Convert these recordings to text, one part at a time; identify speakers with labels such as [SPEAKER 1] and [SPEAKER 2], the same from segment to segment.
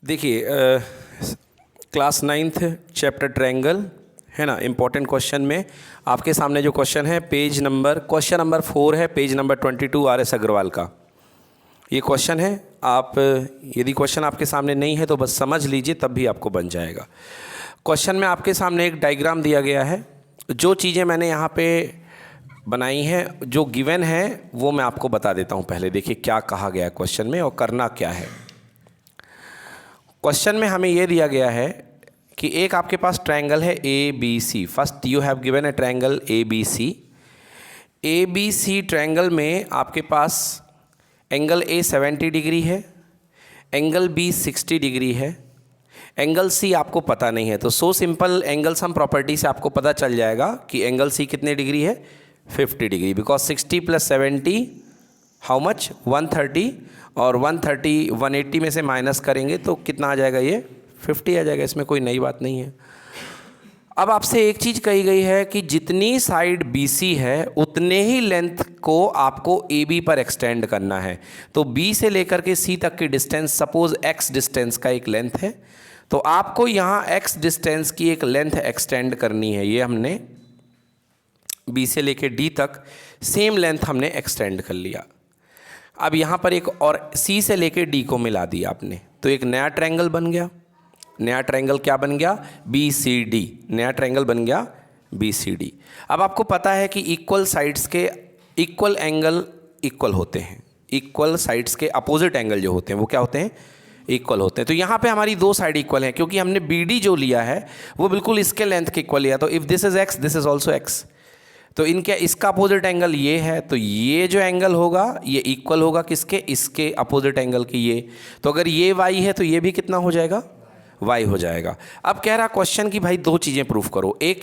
[SPEAKER 1] देखिए class 9th chapter triangle है ना, इम्पॉर्टेंट क्वेश्चन में आपके सामने जो क्वेश्चन है क्वेश्चन नंबर 4 है, पेज नंबर 22 RS अग्रवाल का ये क्वेश्चन है। आप यदि क्वेश्चन आपके सामने नहीं है तो बस समझ लीजिए, तब भी आपको बन जाएगा। क्वेश्चन में आपके सामने एक डायग्राम दिया गया है। जो चीज़ें मैंने यहाँ पे बनाई हैं, जो गिवन है वो मैं आपको बता देता हूँ। पहले देखिए क्या कहा गया है क्वेश्चन में और करना क्या है। क्वेश्चन में हमें ये दिया गया है कि एक आपके पास ट्रायंगल है ABC। First you have given A triangle ABC। ABC triangle में आपके पास एंगल A 70 डिग्री है, एंगल B 60 डिग्री है, एंगल C आपको पता नहीं है। तो so simple angle sum property से आपको पता चल जाएगा कि एंगल C कितने डिग्री है, 50 डिग्री। बिकॉज 60 + 70 हाउ मच, 130, और 130 180 में से माइनस करेंगे तो कितना आ जाएगा, ये 50 आ जाएगा। इसमें कोई नई बात नहीं है। अब आपसे एक चीज़ कही गई है कि जितनी साइड BC है उतने ही लेंथ को आपको AB पर एक्सटेंड करना है। तो B से लेकर के C तक की डिस्टेंस, सपोज X डिस्टेंस का एक लेंथ है, तो आपको यहाँ X डिस्टेंस की एक लेंथ एक्सटेंड करनी है। ये हमने B से लेकर D तक सेम लेंथ हमने एक्सटेंड कर लिया। अब यहाँ पर एक और C से लेकर D को मिला दिया आपने, तो एक नया ट्रायंगल बन गया। नया ट्रायंगल क्या बन गया, BCD। नया ट्रायंगल बन गया BCD। अब आपको पता है कि इक्वल साइड्स के इक्वल एंगल इक्वल होते हैं। इक्वल साइड्स के अपोजिट एंगल जो होते हैं वो क्या होते हैं, इक्वल होते हैं। तो यहाँ पे हमारी दो साइड इक्वल हैं, क्योंकि हमने BD जो लिया है वो बिल्कुल इसके लेंथ के इक्वल लिया। तो if this is X, this is also X। तो इनके इसका अपोजिट एंगल ये है, तो ये जो एंगल होगा ये इक्वल होगा किसके, इसके अपोजिट एंगल की ये। तो अगर ये Y है तो ये भी कितना हो जाएगा, Y हो जाएगा। अब कह रहा क्वेश्चन कि भाई दो चीज़ें प्रूफ करो, एक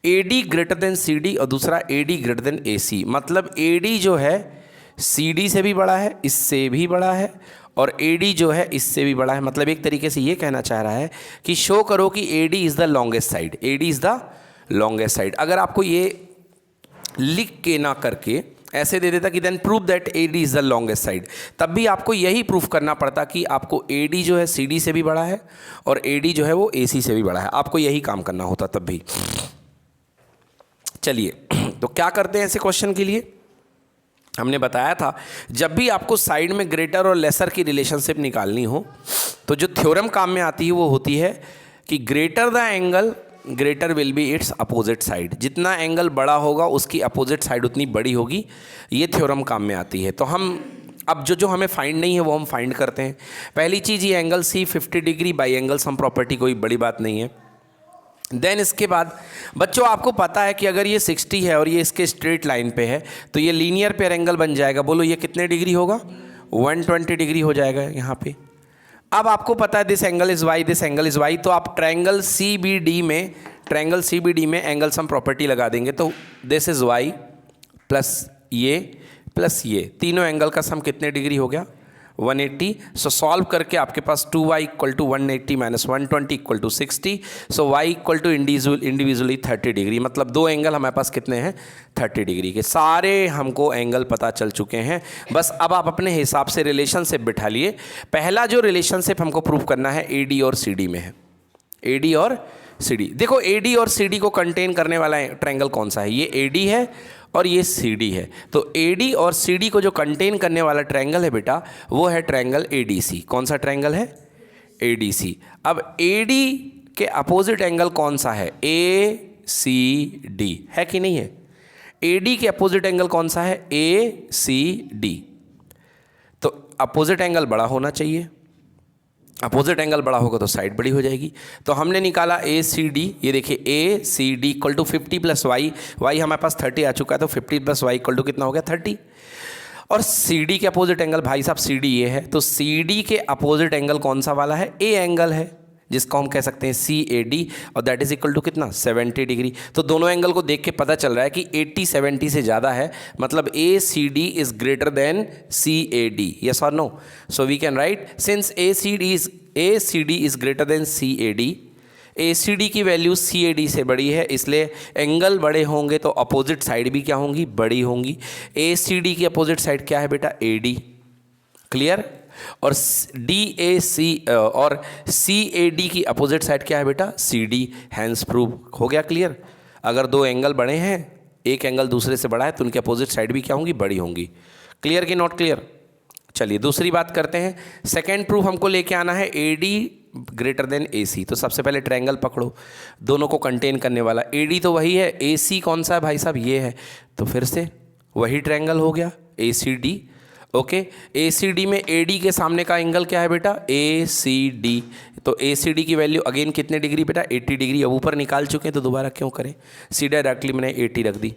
[SPEAKER 1] AD ग्रेटर देन CD और दूसरा AD ग्रेटर देन AC। मतलब AD जो है CD से भी बड़ा है, इससे भी बड़ा है, और AD जो है इससे भी बड़ा है। मतलब एक तरीके से ये कहना चाह रहा है कि शो करो कि AD is the longest side, AD is the longest side. अगर आपको ये लिख के ना करके ऐसे दे देता कि then prove that AD is the longest side, तब भी आपको यही प्रूफ करना पड़ता कि आपको AD जो है CD से भी बड़ा है और AD जो है वो AC से भी बड़ा है। आपको यही काम करना होता तब भी। चलिए तो क्या करते हैं ऐसे क्वेश्चन के लिए। हमने बताया था जब भी आपको साइड में ग्रेटर और लेसर की रिलेशनशिप निकालनी हो तो जो थ्योरम काम में आती है वो होती है कि greater the angle greater will be it's opposite side. जितना एंगल बड़ा होगा उसकी अपोजिट साइड उतनी बड़ी होगी। ये थ्योरम काम में आती है। तो हम अब जो हमें फाइंड नहीं है वो हम फाइंड करते हैं। पहली चीज़ ये angle C 50 degree by angle sum property, कोई बड़ी बात नहीं है। देन इसके बाद बच्चों आपको पता है कि अगर ये 60 है और ये इसके स्ट्रेट लाइन पे है तो ये लीनियर पेयर एंगल बन जाएगा। बोलो ये कितने डिग्री होगा, 120 डिग्री हो जाएगा यहाँ पे। अब आपको पता है this angle is Y, this angle is Y, तो आप ट्रायंगल CBD में एंगल सम प्रॉपर्टी लगा देंगे। तो दिस इज़ Y प्लस ये तीनों एंगल का सम कितने डिग्री हो गया, 180। सो सॉल्व करके आपके पास 2Y = 180 - 120 = 60। सो Y = इंडिविजुअली 30 डिग्री। मतलब दो एंगल हमारे पास कितने हैं, 30 डिग्री के। सारे हमको एंगल पता चल चुके हैं। बस अब आप अपने हिसाब से रिलेशनशिप बिठा लिए। पहला जो रिलेशनशिप हमको प्रूव करना है AD और CD में है। AD और CD, देखो AD और CD को कंटेन करने वाला ट्रायंगल कौन सा है, ये AD है और ये CD है। तो AD और CD को जो कंटेन करने वाला ट्रायंगल है बेटा वो है ट्रायंगल ADC। कौन सा ट्रायंगल है, ADC। अब AD के अपोजिट एंगल कौन सा है, ACD है कि नहीं है। AD के अपोजिट एंगल कौन सा है, ACD। तो अपोजिट एंगल बड़ा होना चाहिए। अपोजिट एंगल बड़ा होगा तो साइड बड़ी हो जाएगी। तो हमने निकाला ACD, ये देखिए ACD = 50 + Y। Y हमारे पास 30 आ चुका है, तो 50 + Y = कितना हो गया, 30। और CD के अपोजिट एंगल भाई साहब CD ये है, तो CD के अपोजिट एंगल कौन सा वाला है, A एंगल है, जिसको हम कह सकते हैं CAD, और दैट इज इक्वल टू कितना, 70 डिग्री। तो दोनों एंगल को देख के पता चल रहा है कि 80 70 से ज़्यादा है, मतलब ACD is greater than CAD। Yes और no. So we can write since ACD is greater than CAD, ACD की वैल्यू CAD से बड़ी है, इसलिए एंगल बड़े होंगे तो अपोजिट साइड भी क्या होंगी, बड़ी होंगी। ACD की अपोजिट साइड क्या है बेटा, AD। क्लियर। और DAC और CAD की अपोजिट साइड क्या है बेटा? CD। हैंस प्रूव हो गया क्लियर। अगर दो एंगल बड़े हैं, एक एंगल दूसरे से बड़ा है, तो उनकी अपोजिट साइड भी क्या होंगी? बड़ी होंगी। क्लियर कि नॉट क्लियर? चलिए दूसरी बात करते हैं। सेकेंड प्रूफ हमको लेके आना है AD ग्रेटर देन AC। तो सबसे पहले ट्रायंगल पकड़ो दोनों को कंटेन करने वाला। AD तो वही है, AC कौन सा है भाई साहब? ये है, तो फिर से वही ट्रायंगल हो गया ACD। ओके, ACD में AD के सामने का एंगल क्या है बेटा? ACD। तो ACD की वैल्यू अगेन कितने डिग्री बेटा? 80 डिग्री। अब ऊपर निकाल चुके हैं तो दोबारा क्यों करें, सीधा डायरेक्टली मैंने 80 रख दी।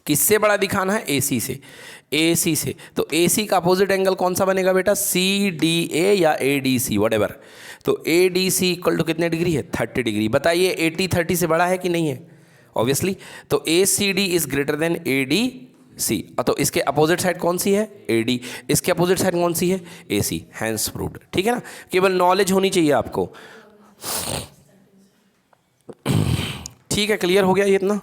[SPEAKER 1] किससे बड़ा दिखाना है? AC से। AC से, तो AC का अपोजिट एंगल कौन सा बनेगा बेटा? CDA या ADC वटेवर। तो ADC इक्वल टू कितने डिग्री है? 30 डिग्री। बताइए 80 30 से बड़ा है कि नहीं है? ऑब्वियसली। तो ACD is greater then ADC। तो इसके अपोजिट साइड कौन सी है? AD। इसके अपोजिट साइड कौन सी है? AC। Hence proved. ठीक है ना, केवल नॉलेज होनी चाहिए आपको। ठीक है, क्लियर हो गया ये इतना?